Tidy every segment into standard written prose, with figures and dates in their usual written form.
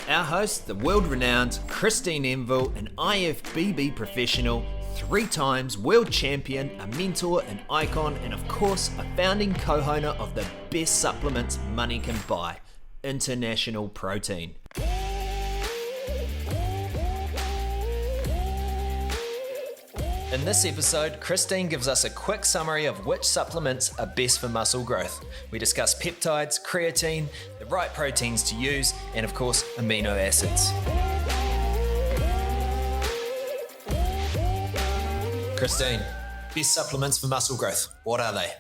Our host, the world-renowned Christine Enville, an IFBB professional, 3 times world champion, a mentor, an icon, and of course, a founding co-owner of the best supplements money can buy, International Protein. In this episode, Christine gives us a quick summary of which supplements are best for muscle growth. We discuss peptides, creatine, the right proteins to use, and of course, amino acids. Christine, best supplements for muscle growth, what are they?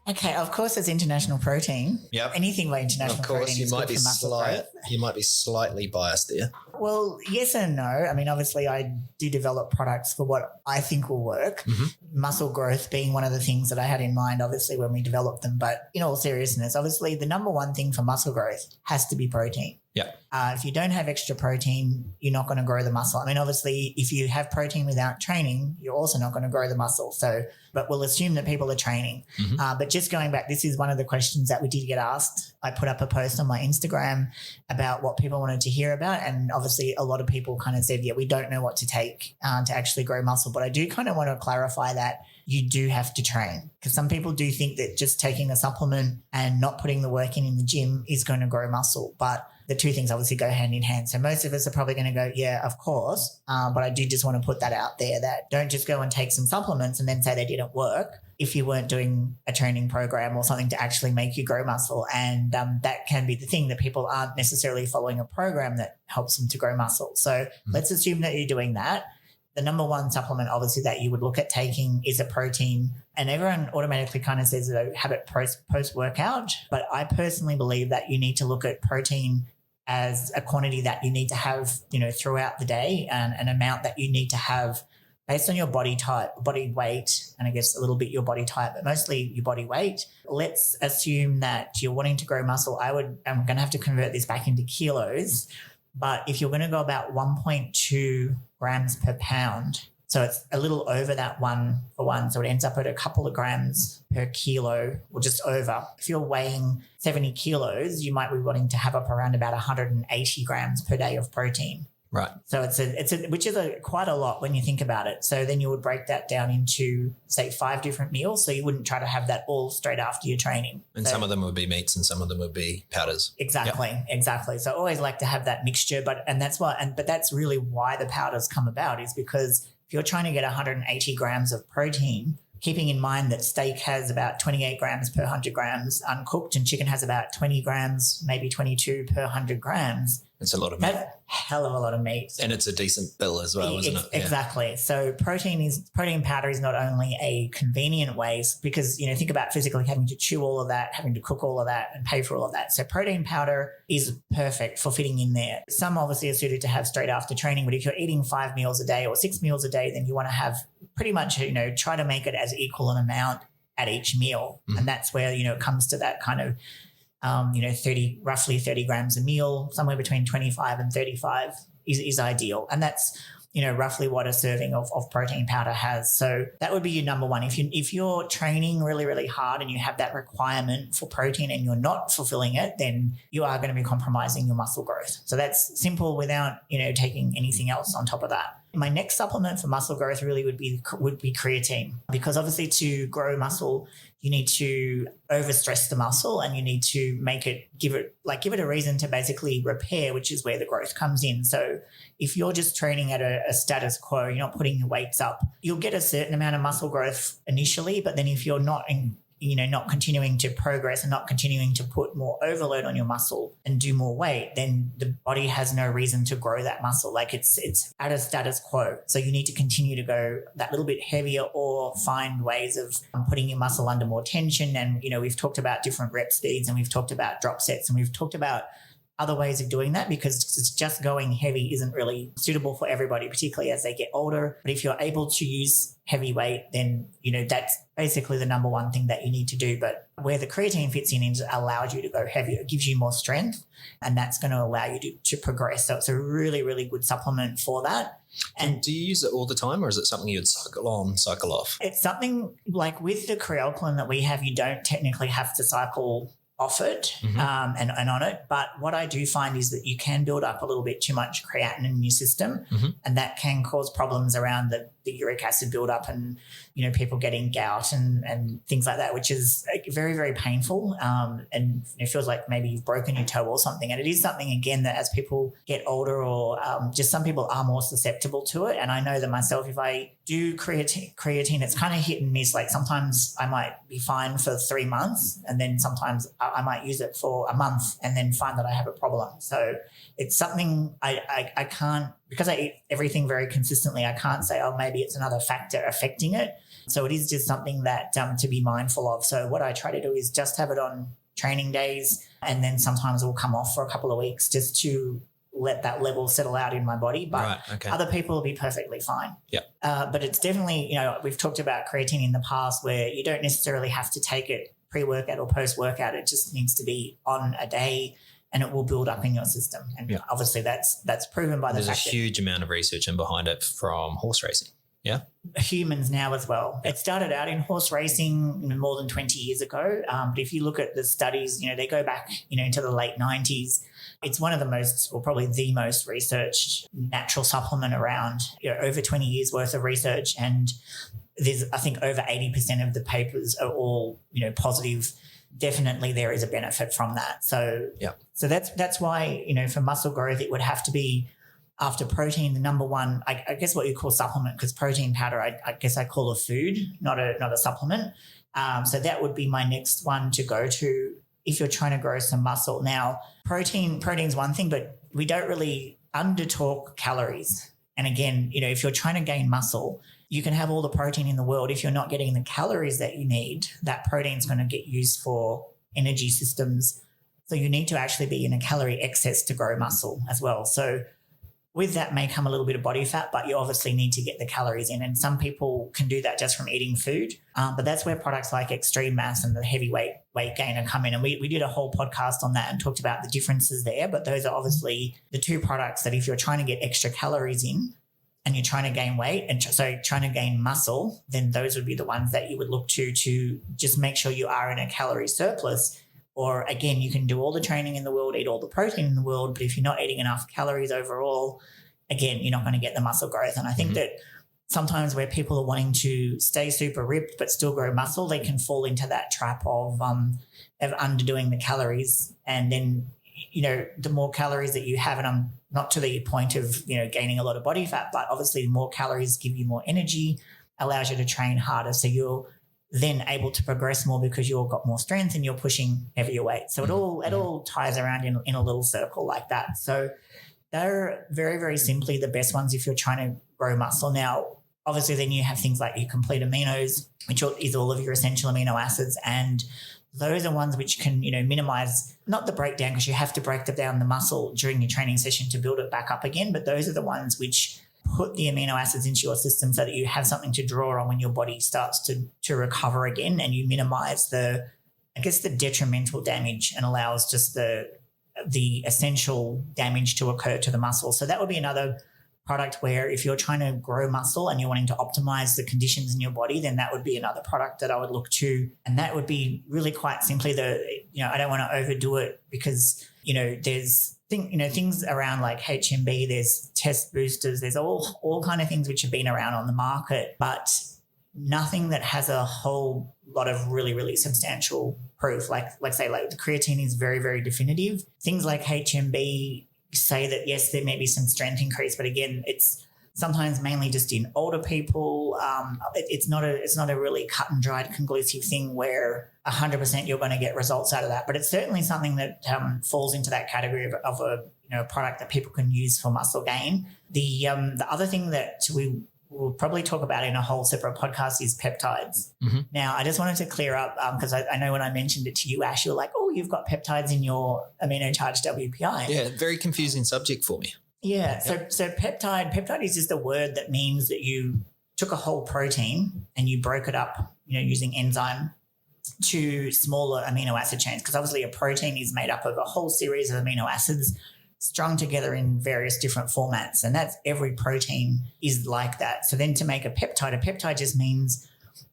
Okay, of course, it's international protein. Yep. Anything by international protein. Of course, you might be slightly biased there. Well, yes and no. I mean, obviously, I do develop products for what I think will work. Mm-hmm. Muscle growth being one of the things that I had in mind, obviously, when we developed them. But in all seriousness, obviously, the number one thing for muscle growth has to be protein. Yeah. If you don't have extra protein, you're not going to grow the muscle. I mean, obviously, if you have protein without training, you're also not going to grow the muscle. So, but we'll assume that people are training. Mm-hmm. But just going back, this is one of the questions that we did get asked. I put up a post on my Instagram about what people wanted to hear about. And obviously, a lot of people kind of said, yeah, we don't know what to take to actually grow muscle. But I do kind of want to clarify that you do have to train, because some people do think that just taking a supplement and not putting the work in the gym is going to grow muscle. But the two things obviously go hand in hand. So most of us are probably going to go, yeah, of course. But I do just want to put that out there, that don't just go and take some supplements and then say they didn't work if you weren't doing a training program or something to actually make you grow muscle. And that can be the thing, that people aren't necessarily following a program that helps them to grow muscle. So let's assume that you're doing that. The number one supplement, obviously, that you would look at taking is a protein. And everyone automatically kind of says that have it post-workout. But I personally believe that you need to look at protein as a quantity that you need to have, throughout the day, and an amount that you need to have based on your body type, body weight, and I guess a little bit your body type, but mostly your body weight. Let's assume that you're wanting to grow muscle. I'm going to have to convert this back into kilos. But if you're going to go about 1.2 grams per pound, so it's a little over that 1-for-1, so it ends up at a couple of grams per kilo or just over. If you're weighing 70 kilos, you might be wanting to have up around about 180 grams per day of protein. Right. So which is quite a lot when you think about it. So then you would break that down into, say, 5 different meals. So you wouldn't try to have that all straight after your training. And some of them would be meats and some of them would be powders. Exactly. Yep. Exactly. So I always like to have that mixture, but that's really why the powders come about, is because if you're trying to get 180 grams of protein, keeping in mind that steak has about 28 grams per 100 grams uncooked, and chicken has about 20 grams, maybe 22 per 100 grams. It's a lot of meat. That's a hell of a lot of meat. And it's a decent bill as well, isn't it? Exactly. Yeah. So protein powder is not only a convenient way, because, think about physically having to chew all of that, having to cook all of that and pay for all of that. So protein powder is perfect for fitting in there. Some obviously are suited to have straight after training, but if you're eating 5 meals a day or 6 meals a day, then you want to have pretty much, try to make it as equal an amount at each meal. Mm. And that's where, it comes to that kind of, roughly 30 grams a meal, somewhere between 25 and 35 is ideal. And that's, roughly what a serving of protein powder has. So that would be your number one. If you're training really, really hard and you have that requirement for protein and you're not fulfilling it, then you are going to be compromising your muscle growth. So that's simple without, taking anything else on top of that. My next supplement for muscle growth really would be creatine, because obviously to grow muscle, you need to overstress the muscle and you need to give it a reason to basically repair, which is where the growth comes in. So if you're just training at a status quo, you're not putting your weights up, you'll get a certain amount of muscle growth initially, but then if you're not not continuing to progress and not continuing to put more overload on your muscle and do more weight, then the body has no reason to grow that muscle. Like it's at a status quo. So you need to continue to go that little bit heavier or find ways of putting your muscle under more tension. And, we've talked about different rep speeds and we've talked about drop sets and we've talked about other ways of doing that, because it's just going heavy isn't really suitable for everybody, particularly as they get older. But if you're able to use heavy weight, then, that's basically the number one thing that you need to do. But where the creatine fits in is allows you to go heavier. It gives you more strength and that's going to allow you to progress. So it's a really, really good supplement for that. And do you use it all the time, or is it something you'd cycle on, cycle off? It's something like with the creatine that we have, you don't technically have to cycle off it and on it. But what I do find is that you can build up a little bit too much creatinine in your system, and that can cause problems around the uric acid buildup and, people getting gout and things like that, which is very, very painful. And it feels like maybe you've broken your toe or something. And it is something, again, that as people get older or just some people are more susceptible to it. And I know that myself, if I do creatine, it's kind of hit and miss. Like sometimes I might be fine for 3 months, and then sometimes I might use it for a month and then find that I have a problem. So it's something I can't, because I eat everything very consistently, I can't say, oh, maybe it's another factor affecting it. So it is just something that to be mindful of. So what I try to do is just have it on training days, and then sometimes it will come off for a couple of weeks just to let that level settle out in my body. But other people will be perfectly fine. Yeah. But it's definitely, we've talked about creatine in the past where you don't necessarily have to take it pre-workout or post-workout. It just needs to be on a day, and it will build up in your system. And obviously that's proven by the fact that there's a huge amount of research in behind it from horse racing. Yeah. Humans now as well. It started out in horse racing more than 20 years ago. But if you look at the studies, they go back, into the late 90s. It's one of the most, or probably the most researched natural supplement around, over 20 years worth of research. And there's, I think, over 80% of the papers are all, positive. Definitely there is a benefit from that. So that's why, for muscle growth, it would have to be after protein, the number one, I guess what you call supplement, because protein powder, I guess I call a food, not a supplement. So that would be my next one to go to if you're trying to grow some muscle. Now, protein's one thing, but we don't really under-talk calories. And again, if you're trying to gain muscle, you can have all the protein in the world. If you're not getting the calories that you need, that protein's going to get used for energy systems. So you need to actually be in a calorie excess to grow muscle as well. So with that may come a little bit of body fat, but you obviously need to get the calories in. And some people can do that just from eating food. But that's where products like Extreme Mass and the heavy weight gainer come in. And we did a whole podcast on that and talked about the differences there. But those are obviously the two products that if you're trying to get extra calories in and you're trying to gain weight and so trying to gain muscle, then those would be the ones that you would look to just make sure you are in a calorie surplus. Or again, you can do all the training in the world, eat all the protein in the world, but if you're not eating enough calories overall, again, you're not going to get the muscle growth. And I think that sometimes where people are wanting to stay super ripped but still grow muscle, they can fall into that trap of underdoing the calories. And then, the more calories that you have, and I'm not to the point of, gaining a lot of body fat, but obviously the more calories give you more energy, allows you to train harder. So you're then able to progress more because you've got more strength and you're pushing heavier weight. So it all ties around in a little circle like that. So they're very, very simply the best ones if you're trying to grow muscle. Now, obviously then you have things like your complete aminos, which is all of your essential amino acids. And those are ones which can, minimize, not the breakdown, because you have to break down the muscle during your training session to build it back up again. But those are the ones which put the amino acids into your system so that you have something to draw on when your body starts to recover again, and you minimize the detrimental damage and allows just the essential damage to occur to the muscle. So that would be another product where if you're trying to grow muscle and you're wanting to optimize the conditions in your body, then that would be another product that I would look to. And that would be really quite simply I don't want to overdo it because, there's things around like HMB, there's test boosters, there's all kind of things which have been around on the market, but nothing that has a whole lot of really, really substantial proof. Like the creatine is very, very definitive. Things like HMB say that, yes, there may be some strength increase, but again, it's sometimes mainly just in older people. It's not a really cut and dried conclusive thing where 100% you're going to get results out of that. But it's certainly something that falls into that category of a product that people can use for muscle gain. The other thing that we will probably talk about in a whole separate podcast is peptides. Mm-hmm. Now, I just wanted to clear up because I know when I mentioned it to you, Ash, you were like, oh, you've got peptides in your amino charged WPI. Yeah, very confusing subject for me. Yeah. So peptide is just a word that means that you took a whole protein and you broke it up, using enzyme to smaller amino acid chains, because obviously a protein is made up of a whole series of amino acids. strung together in various different formats. And that's every protein is like that. So then to make a peptide just means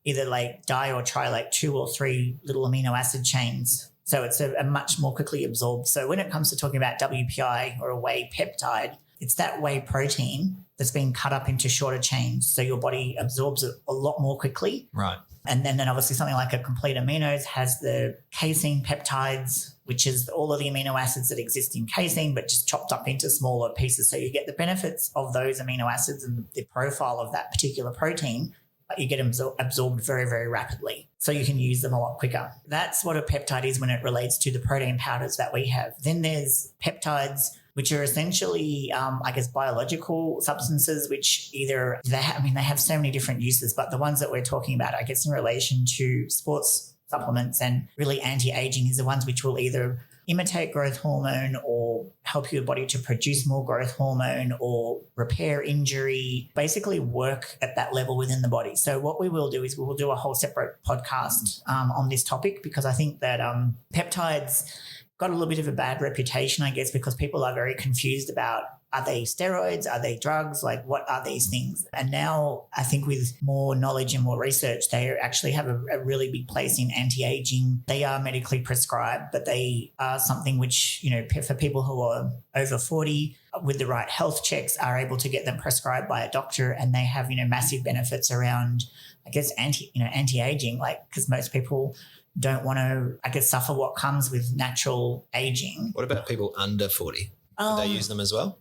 either like di or tri, like 2 or 3 little amino acid chains. So it's a much more quickly absorbed. So when it comes to talking about WPI or a whey peptide, it's that whey protein that's been cut up into shorter chains. So your body absorbs it a lot more quickly. Right. And then obviously something like a complete aminos has the casein peptides, which is all of the amino acids that exist in casein, but just chopped up into smaller pieces. So you get the benefits of those amino acids and the profile of that particular protein, but you get them absorbed very, very rapidly. So you can use them a lot quicker. That's what a peptide is when it relates to the protein powders that we have. Then there's peptides, which are essentially, biological substances, which either they have so many different uses, but the ones that we're talking about, I guess, in relation to sports supplements and really anti-aging is the ones which will either imitate growth hormone or help your body to produce more growth hormone or repair injury, basically work at that level within the body. So what we will do is we will do a whole separate podcast on this topic, because I think that peptides got a little bit of a bad reputation, I guess, because people are very confused about, are they steroids? Are they drugs? Like, what are these things? And now I think with more knowledge and more research, they actually have a really big place in anti-aging. They are medically prescribed, but they are something which, for people who are over 40 with the right health checks are able to get them prescribed by a doctor, and they have, massive benefits around, I guess, anti-aging, like, because most people don't want to, suffer what comes with natural aging. What about people under 40? Do they use them as well?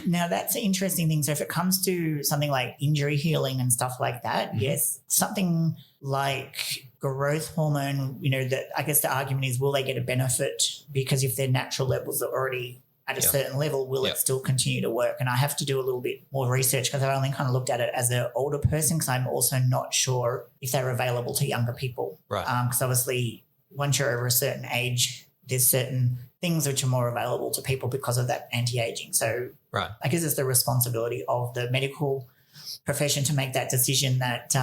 Now, that's an interesting thing. So if it comes to something like injury healing and stuff like that, yes, something like growth hormone, that I guess the argument is, will they get a benefit? Because if their natural levels are already at a certain level, will it still continue to work? And I have to do a little bit more research, because I only kind of looked at it as an older person, because I'm also not sure if they're available to younger people. Right. Because obviously once you're over a certain age, there's certain things which are more available to people because of that anti-aging. So right. I guess it's the responsibility of the medical profession to make that decision that,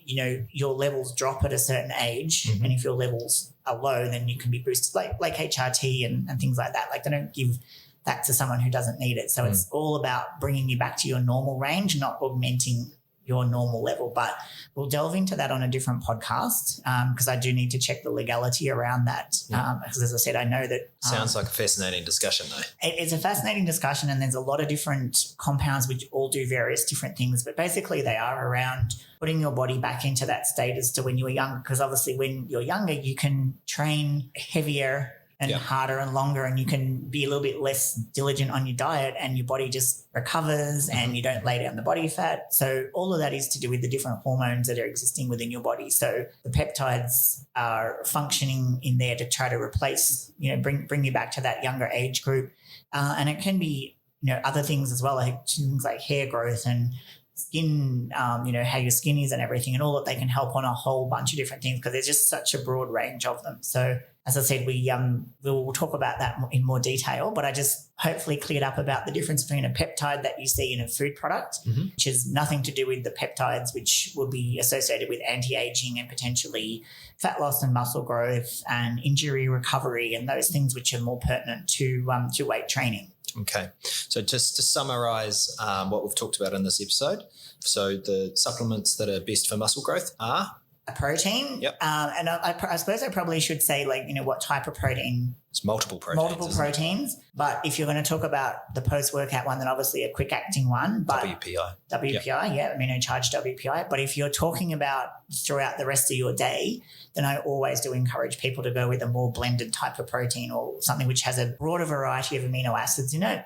your levels drop at a certain age. And if your levels are low, then you can be boosted like HRT and things like that. Like, they don't give that to someone who doesn't need it. So it's all about bringing you back to your normal range, not augmenting your normal level. But we'll delve into that on a different podcast, because I do need to check the legality around that. Because as I said, I know that sounds like a fascinating discussion, though. It's a fascinating discussion, and there's a lot of different compounds which all do various different things. But basically, they are around putting your body back into that state as to when you were younger. Because obviously, when you're younger, you can train heavier and harder and longer, and you can be a little bit less diligent on your diet, and your body just recovers and you don't lay down the body fat. So all of that is to do with the different hormones that are existing within your body. So the peptides are functioning in there to try to replace, bring you back to that younger age group. And it can be, other things as well, like things like hair growth and skin, how your skin is and everything, and all that. They can help on a whole bunch of different things, because there's just such a broad range of them. So as I said, we'll talk about that in more detail, but I just hopefully cleared up about the difference between a peptide that you see in a food product, which has nothing to do with the peptides, which will be associated with anti-aging and potentially fat loss and muscle growth and injury recovery and those things which are more pertinent to weight training. Okay. So just to summarize what we've talked about in this episode, so the supplements that are best for muscle growth are? A protein. Yep. And I suppose I probably should say, what type of protein. It's multiple proteins. Multiple proteins. But if you're going to talk about the post-workout one, then obviously a quick-acting one. But WPI. Amino charged WPI. But if you're talking about throughout the rest of your day, then I always do encourage people to go with a more blended type of protein, or something which has a broader variety of amino acids in it.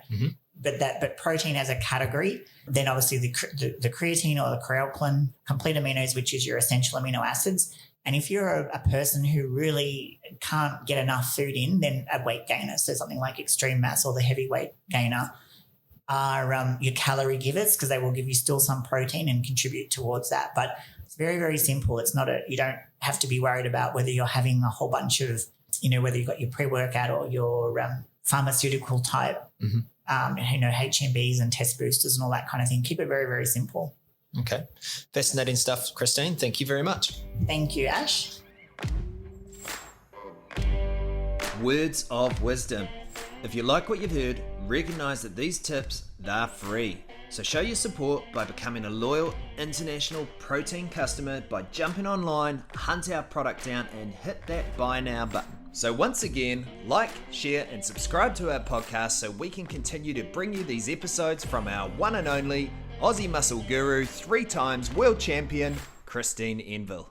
But protein as a category, then obviously the creatine or the creatine, complete aminos, which is your essential amino acids. And if you're a person who really can't get enough food in, then a weight gainer, so something like extreme mass or the heavyweight gainer, are your calorie givers, because they will give you still some protein and contribute towards that. But it's very, very simple. It's not you don't have to be worried about whether you're having a whole bunch of, whether you've got your pre-workout or your pharmaceutical type, HMBs and test boosters and all that kind of thing. Keep it very, very simple. Okay. Fascinating stuff, Christine. Thank you very much. Thank you, Ash. Words of wisdom. If you like what you've heard, recognize that these tips, they're free. So show your support by becoming a loyal international protein customer by jumping online, hunt our product down, and hit that buy now button. So once again, like, share, and subscribe to our podcast so we can continue to bring you these episodes from our one and only Aussie Muscle Guru, 3 times world champion, Christine Enville.